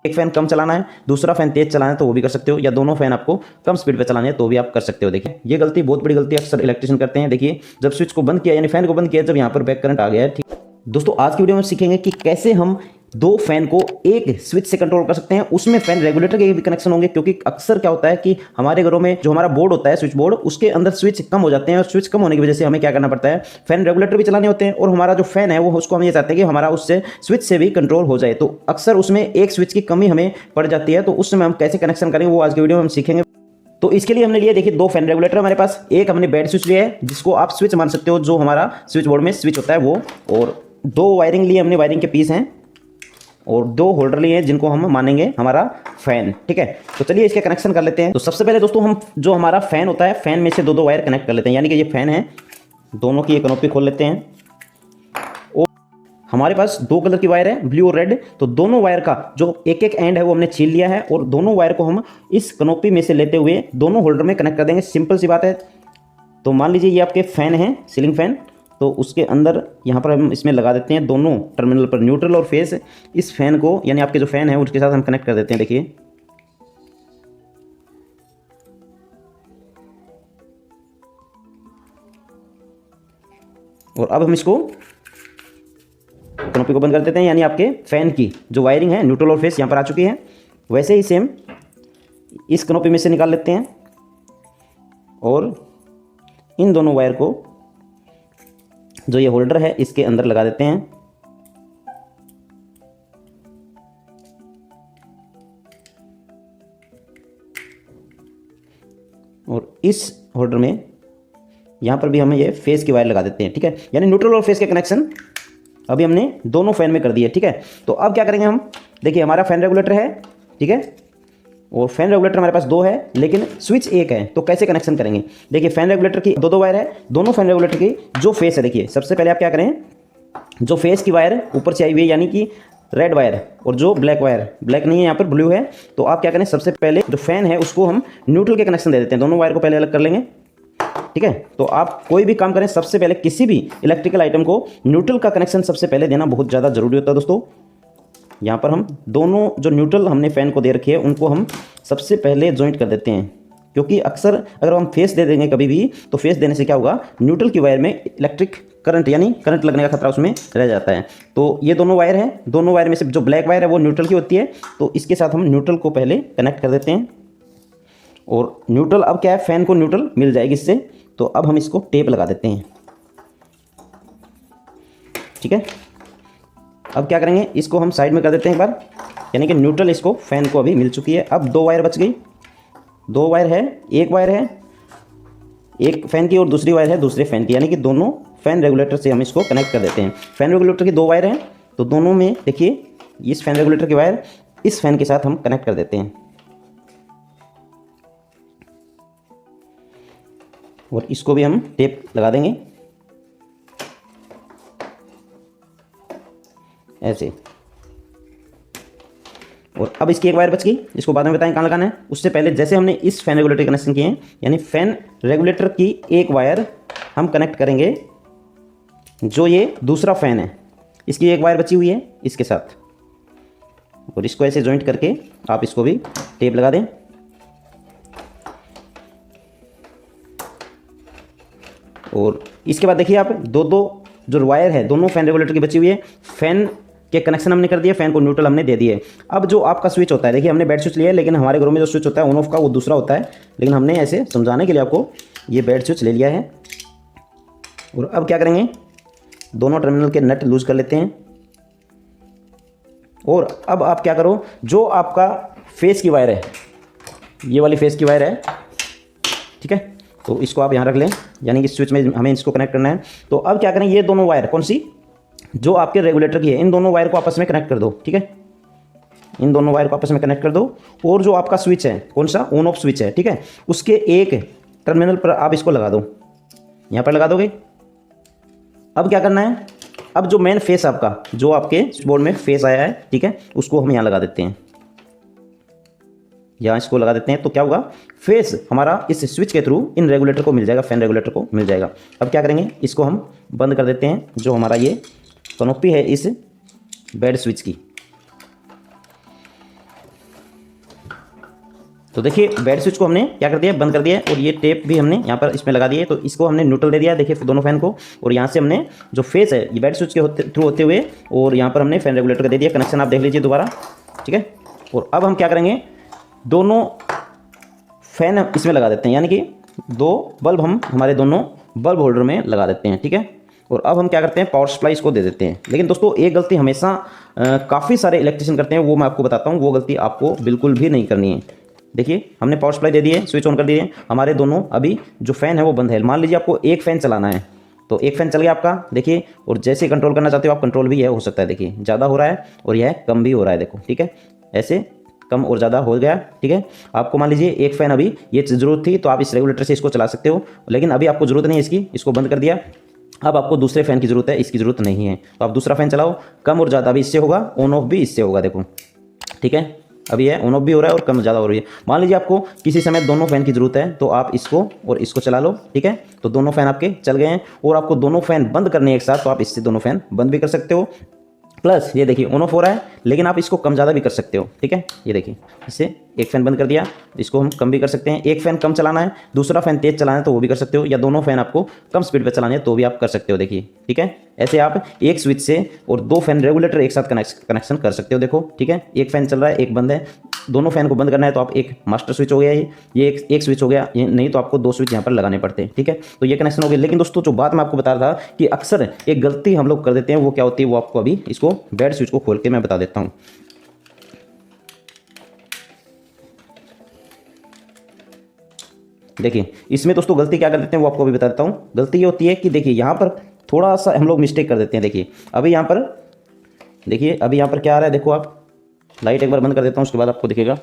एक फ़ैन कम चलाना है, दूसरा फ़ैन तेज़ चलाना है तो वो भी कर सकते हो, या दोनों फ़ैन आपको कम स्पीड पे चलाने हैं तो भी आप कर सकते हो। देखिए ये गलती, बहुत बड़ी गलती अक्सर इलेक्ट्रिशियन करते हैं। देखिए जब स्विच को बंद किया यानी फ़ैन को बंद किया, जब यहाँ पर बैक करंट आ गया है, ठीक। दोस्तों आज की वीडियो में सीखेंगे कि कैसे हम दो फैन को एक स्विच से कंट्रोल कर सकते हैं। उसमें फैन रेगुलेटर के भी कनेक्शन होंगे, क्योंकि अक्सर क्या होता है कि हमारे घरों में जो हमारा बोर्ड होता है, स्विच बोर्ड, उसके अंदर स्विच कम हो जाते हैं, और स्विच कम होने की वजह से हमें क्या करना पड़ता है, फैन रेगुलेटर भी चलाने होते हैं, और हमारा जो फैन है वो उसको हम ये चाहते हैं कि हमारा उससे स्विच से भी कंट्रोल हो जाए। तो अक्सर उसमें एक स्विच की कमी हमें पड़ जाती है, तो उस समय हम कैसे कनेक्शन करेंगे वो आज की वीडियो में हम सीखेंगे। तो इसके लिए हमने लिया, देखिए दो फैन रेगुलेटर हमारे पास, एक हमने बेड स्विच लिया है जिसको आप स्विच मान सकते हो, जो हमारा स्विच बोर्ड में स्विच होता है वो, और दो वायरिंग लिए हमने, वायरिंग के पीस हैं, और दो होल्डर लिए हैं जिनको हम मानेंगे हमारा फैन। ठीक है, तो चलिए इसके कनेक्शन कर लेते हैं। तो सबसे पहले दोस्तों हम जो हमारा फैन होता है, फैन में से दो दो वायर कनेक्ट कर लेते हैं, यानी कि ये फैन है, दोनों की एक कनोपी खोल लेते हैं, और हमारे पास दो कलर की वायर है, ब्लू और रेड, तो दोनों वायर का जो एक एक एंड है वो हमने छील लिया है, और दोनों वायर को हम इस कनोपी में से लेते हुए दोनों होल्डर में कनेक्ट कर देंगे। सिंपल सी बात है। तो मान लीजिए ये आपके फैन है, सीलिंग फैन, तो उसके अंदर यहाँ पर हम इसमें लगा देते हैं दोनों टर्मिनल पर, न्यूट्रल और फेस, इस फैन को, यानी आपके जो फैन है उसके साथ हम कनेक्ट कर देते हैं। देखिए और अब हम इसको कनोपी को बंद कर देते हैं, यानी आपके फैन की जो वायरिंग है न्यूट्रल और फेस यहाँ पर आ चुकी है। वैसे ही सेम इस कनोपी में से निकाल लेते हैं, और इन दोनों वायर को जो ये होल्डर है इसके अंदर लगा देते हैं, और इस होल्डर में यहाँ पर भी हमें ये फेस की वायर लगा देते हैं। ठीक है, यानी न्यूट्रल और फेस के कनेक्शन अभी हमने दोनों फैन में कर दिए। ठीक है, तो अब क्या करेंगे हम, देखिए हमारा फैन रेगुलेटर है, ठीक है, और फैन रेगुलेटर हमारे पास दो है लेकिन स्विच एक है, तो कैसे कनेक्शन करेंगे। देखिए फैन रेगुलेटर की दो दो वायर है, दोनों फैन रेगुलेटर की जो फेस है, देखिए सबसे पहले आप क्या करें, जो फेस की वायर ऊपर से आई हुई है यानी कि रेड वायर, और जो ब्लैक वायर, ब्लैक नहीं है यहाँ पर ब्लू है, तो आप क्या करें, सबसे पहले जो फैन है उसको हम न्यूट्रल के कनेक्शन दे देते हैं। दोनों वायर को पहले अलग कर लेंगे। ठीक है, तो आप कोई भी काम करें सबसे पहले किसी भी इलेक्ट्रिकल आइटम को न्यूट्रल का कनेक्शन सबसे पहले देना बहुत ज़्यादा जरूरी होता है दोस्तों। यहाँ पर हम दोनों जो न्यूट्रल हमने फैन को दे रखी है उनको हम सबसे पहले जॉइंट कर देते हैं, क्योंकि अक्सर अगर हम फेस दे देंगे कभी भी, तो फेस देने से क्या होगा, न्यूट्रल की वायर में इलेक्ट्रिक करंट यानी करंट लगने का खतरा उसमें रह जाता है। तो ये दोनों वायर हैं, दोनों वायर में से जो ब्लैक वायर है वो न्यूट्रल की होती है, तो इसके साथ हम न्यूट्रल को पहले कनेक्ट कर देते हैं, और न्यूट्रल अब क्या है, फैन को न्यूट्रल मिल जाएगी इससे, तो अब हम इसको टेप लगा देते हैं। ठीक है, अब क्या करेंगे, इसको हम साइड में कर देते हैं एक बार, यानी कि न्यूट्रल इसको फैन को अभी मिल चुकी है। अब दो वायर बच गई, दो वायर है, एक वायर है एक फैन की और दूसरी वायर है दूसरे फैन की, यानी कि दोनों फैन रेगुलेटर से हम इसको कनेक्ट कर देते हैं। फैन रेगुलेटर की दो वायर हैं, तो दोनों में देखिए इस फैन रेगुलेटर की वायर इस फैन के साथ हम कनेक्ट कर देते हैं, और इसको भी हम टेप लगा देंगे ऐसे। और अब इसकी एक वायर बच गई, इसको बाद में बताएं कहाँ लगाना है। उससे पहले जैसे हमने इस फैन रेगुलेटर कनेक्शन किए हैं, यानी फैन रेगुलेटर की एक वायर हम कनेक्ट करेंगे जो ये दूसरा फैन है, इसकी एक वायर बची हुई है इसके साथ, और इसको ऐसे जॉइंट करके आप इसको भी टेप लगा दें। और इसके बाद देखिए आप दो दो जो वायर है दोनों फैन रेगुलेटर की बची हुई है, फैन के कनेक्शन हमने कर दिया, फैन को न्यूट्रल हमने दे दिए। अब जो आपका स्विच होता है, देखिए हमने बेड स्विच लिया है, लेकिन हमारे घरों में जो स्विच होता है ऑन ऑफ का वो दूसरा होता है, लेकिन हमने ऐसे समझाने के लिए आपको ये बेड स्विच ले लिया है। और अब क्या करेंगे, दोनों टर्मिनल के नट लूज कर लेते हैं, और अब आप क्या करो, जो आपका फेस की वायर है, ये वाली फेस की वायर है, ठीक है, तो इसको आप यहाँ रख लें, यानी कि स्विच में हमें इसको कनेक्ट करना है। तो अब क्या करें, ये दोनों वायर कौन सी, जो आपके रेगुलेटर की है, इन दोनों वायर को आपस में कनेक्ट कर दो। ठीक है, इन दोनों वायर को आपस में कनेक्ट कर दो, और जो आपका स्विच है कौन सा, ऑन ऑफ स्विच है, ठीक है, उसके एक टर्मिनल पर आप इसको लगा दो, यहाँ पर लगा दोगे। अब क्या करना है, अब जो मेन फेस आपका, जो आपके बोर्ड में फेस आया है, ठीक है, उसको हम यहाँ लगा देते हैं, यहाँ इसको लगा देते हैं। तो क्या होगा, फेस हमारा इस स्विच के थ्रू इन रेगुलेटर को मिल जाएगा, फैन रेगुलेटर को मिल जाएगा। अब क्या करेंगे, इसको हम बंद कर देते हैं, जो हमारा ये कनोपी है इस बेड स्विच की। तो देखिए बेड स्विच को हमने क्या कर दिया, बंद कर दिया, और ये टेप भी हमने यहाँ पर इसमें लगा दिया है। तो इसको हमने न्यूट्रल दे दिया है, देखिए दोनों फैन को। और यहाँ से हमने जो फेस है ये बेड स्विच के थ्रू होते हुए और यहाँ पर हमने फैन रेगुलेटर का दे दिया कनेक्शन, आप देख लीजिए दोबारा, ठीक है। और अब हम क्या करेंगे, दोनों फैन इसमें लगा देते हैं, यानी कि दो बल्ब हम हमारे दोनों बल्ब होल्डर में लगा देते हैं, ठीक है। और अब हम क्या करते हैं, पावर सप्लाई इसको दे देते हैं। लेकिन दोस्तों एक गलती हमेशा काफ़ी सारे इलेक्ट्रिशियन करते हैं, वो मैं आपको बताता हूँ, वो गलती आपको बिल्कुल भी नहीं करनी है। देखिए हमने पावर सप्लाई दे दी है, स्विच ऑन कर दिए, हमारे दोनों अभी जो फ़ैन है वो बंद है। मान लीजिए आपको एक फ़ैन चलाना है, तो एक फ़ैन चल गया आपका, देखिए। और जैसे कंट्रोल करना चाहते हो आप, कंट्रोल भी यह हो सकता है, देखिए ज़्यादा हो रहा है और यह कम भी हो रहा है, देखो, ठीक है। ऐसे कम और ज़्यादा हो गया, ठीक है। आपको मान लीजिए एक फ़ैन अभी ये ज़रूरत थी, तो आप इस रेगुलेटर से इसको चला सकते हो, लेकिन अभी आपको ज़रूरत नहीं है इसकी, इसको बंद कर दिया। अब आपको दूसरे फ़ैन की ज़रूरत है, इसकी ज़रूरत नहीं है, तो आप दूसरा फ़ैन चलाओ। कम और ज़्यादा भी इससे होगा, ऑन ऑफ भी इससे होगा, देखो, ठीक है। अभी है ऑन ऑफ भी हो रहा है और कम ज़्यादा हो रही है। मान लीजिए आपको किसी समय दोनों फ़ैन की ज़रूरत है, तो आप इसको और इसको चला लो, ठीक है। तो दोनों फ़ैन आपके चल गए हैं। और आपको दोनों फ़ैन बंद करने एक साथ, तो आप इससे दोनों फ़ैन बंद भी कर सकते हो। प्लस ये देखिए ऑन ऑफ हो रहा है, लेकिन आप इसको कम ज़्यादा भी कर सकते हो, ठीक है। ये देखिए इससे एक फ़ैन बंद कर दिया, इसको हम कम भी कर सकते हैं। एक फ़ैन कम चलाना है, दूसरा फ़ैन तेज़ चलाना है, तो वो भी कर सकते हो, या दोनों फ़ैन आपको कम स्पीड पे चलाने हैं तो भी आप कर सकते हो, देखिए, ठीक है। ऐसे आप एक स्विच से और दो फ़ैन रेगुलेटर एक साथ कनेक्शन कर सकते हो, देखो, ठीक है। एक फ़ैन चल रहा है, एक बंद है, दोनों फ़ैन को बंद करना है तो आप एक मास्टर स्विच हो गया, ये एक स्विच हो गया, ये नहीं तो आपको दो स्विच यहाँ पर लगाने पड़ते हैं, ठीक है। तो ये कनेक्शन हो गया। लेकिन दोस्तों जो बात मैं आपको बता रहा था कि अक्सर एक गलती हम लोग कर देते हैं, वो क्या होती है, वो आपको अभी इसको बेड स्विच को खोल के मैं बता देता हूँ। देखिए इसमें दोस्तों गलती क्या कर देते हैं वो आपको अभी बता देता हूँ। गलती ये होती है कि देखिए यहाँ पर थोड़ा सा हम लोग मिस्टेक कर देते हैं। देखिए अभी यहाँ पर, देखिए अभी यहाँ पर क्या आ रहा है, देखो आप, लाइट एक बार बंद कर देता हूँ, उसके बाद आपको दिखेगा।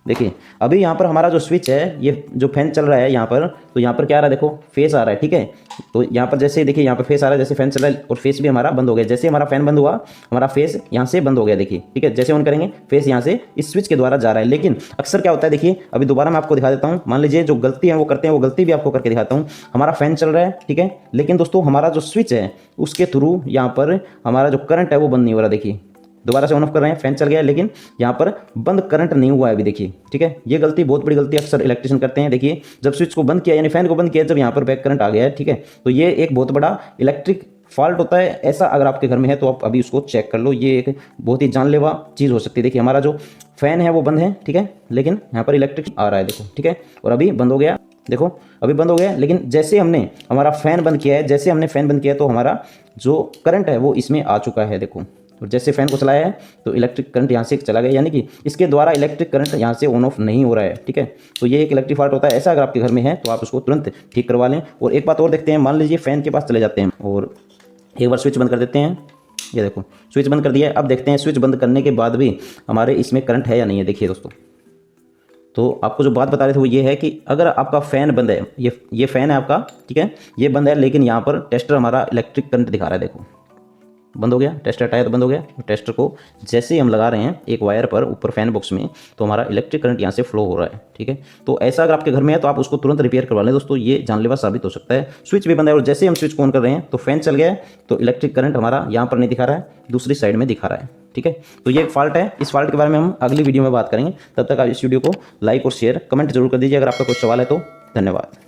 देखिए अभी यहाँ पर हमारा जो स्विच है, ये जो फैन चल रहा है यहाँ पर, तो यहाँ पर क्या आ रहा है, देखो फेस आ रहा है, ठीक है। तो यहाँ पर जैसे देखिए यहाँ पर फेस आ रहा है, जैसे फैन चल रहा है, और फेस भी हमारा बंद हो गया। जैसे हमारा फैन बंद हुआ, हमारा फेस यहाँ से बंद हो गया, देखिए, ठीक है। जैसे ऑन करेंगे फेस यहाँ से इस स्विच के द्वारा जा रहा है। लेकिन अक्सर क्या होता है, देखिए अभी दोबारा मैं आपको दिखा देता हूँ। मान लीजिए जो गलती है वो करते हैं, वो गलती भी आपको करके दिखाता हूँ। हमारा फैन चल रहा है, ठीक है, लेकिन दोस्तों हमारा जो स्विच है उसके थ्रू यहाँ पर हमारा जो करंट है वो बंद नहीं हो रहा। देखिए दोबारा से ऑन ऑफ कर रहे हैं, फैन चल गया, लेकिन यहाँ पर बंद करंट नहीं हुआ है अभी, देखिए, ठीक है। ये गलती, बहुत बड़ी गलती अक्सर इलेक्ट्रिशियन करते हैं। देखिए जब स्विच को बंद किया, यानी फैन को बंद किया, जब यहाँ पर बैक करंट आ गया है, ठीक है, तो ये एक बहुत बड़ा इलेक्ट्रिक फॉल्ट होता है। ऐसा अगर आपके घर में है तो आप अभी उसको चेक कर लो, ये एक बहुत ही जानलेवा चीज़ हो सकती है। देखिए हमारा जो फैन है वो बंद है, ठीक है, लेकिन यहाँ पर इलेक्ट्रिक आ रहा है, देखो, ठीक है, और अभी बंद हो गया, देखो अभी बंद हो गया। लेकिन जैसे हमने हमारा फैन बंद किया है, जैसे हमने फैन बंद किया तो हमारा जो करंट है वो इसमें आ चुका है, देखो। और जैसे फैन को चलाया है तो इलेक्ट्रिक करंट यहाँ से चला गया, यानी कि इसके द्वारा इलेक्ट्रिक करंट यहाँ से ऑन ऑफ नहीं हो रहा है, ठीक है। तो ये एक इलेक्ट्रिक फॉल्ट होता है। ऐसा अगर आपके घर में है तो आप उसको तुरंत ठीक करवा लें। और एक बात और देखते हैं, मान लीजिए फैन के पास चले जाते हैं और एक बार स्विच बंद कर देते हैं। ये देखो स्विच बंद कर दिया है। अब देखते हैं स्विच बंद करने के बाद भी हमारे इसमें करंट है या नहीं है। देखिए दोस्तों, तो आपको जो बात बता रहे थे वो ये है कि अगर आपका फ़ैन बंद है, ये फ़ैन है आपका, ठीक है, ये बंद है, लेकिन यहाँ पर टेस्टर हमारा इलेक्ट्रिक करंट दिखा रहा है, देखो बंद हो गया, टेस्टर हटाया तो बंद हो गया। टेस्टर को जैसे ही हम लगा रहे हैं एक वायर पर ऊपर फैन बॉक्स में, तो हमारा इलेक्ट्रिक करंट यहाँ से फ्लो हो रहा है, ठीक है। तो ऐसा अगर आपके घर में है तो आप उसको तुरंत रिपेयर करवा लें दोस्तों, ये जानलेवा साबित हो सकता है। स्विच भी बंद है और जैसे ही हम स्विच को ऑन कर रहे हैं तो फैन चल गया है, तो इलेक्ट्रिक करंट हमारा यहाँ पर नहीं दिखा रहा है, दूसरी साइड में दिखा रहा है, ठीक है। तो ये एक फॉल्ट है। इस फॉल्ट के बारे में हम अगली वीडियो में बात करेंगे। तब तक आप इस वीडियो को लाइक और शेयर कमेंट जरूर कर दीजिए। अगर आपका कोई सवाल है तो धन्यवाद।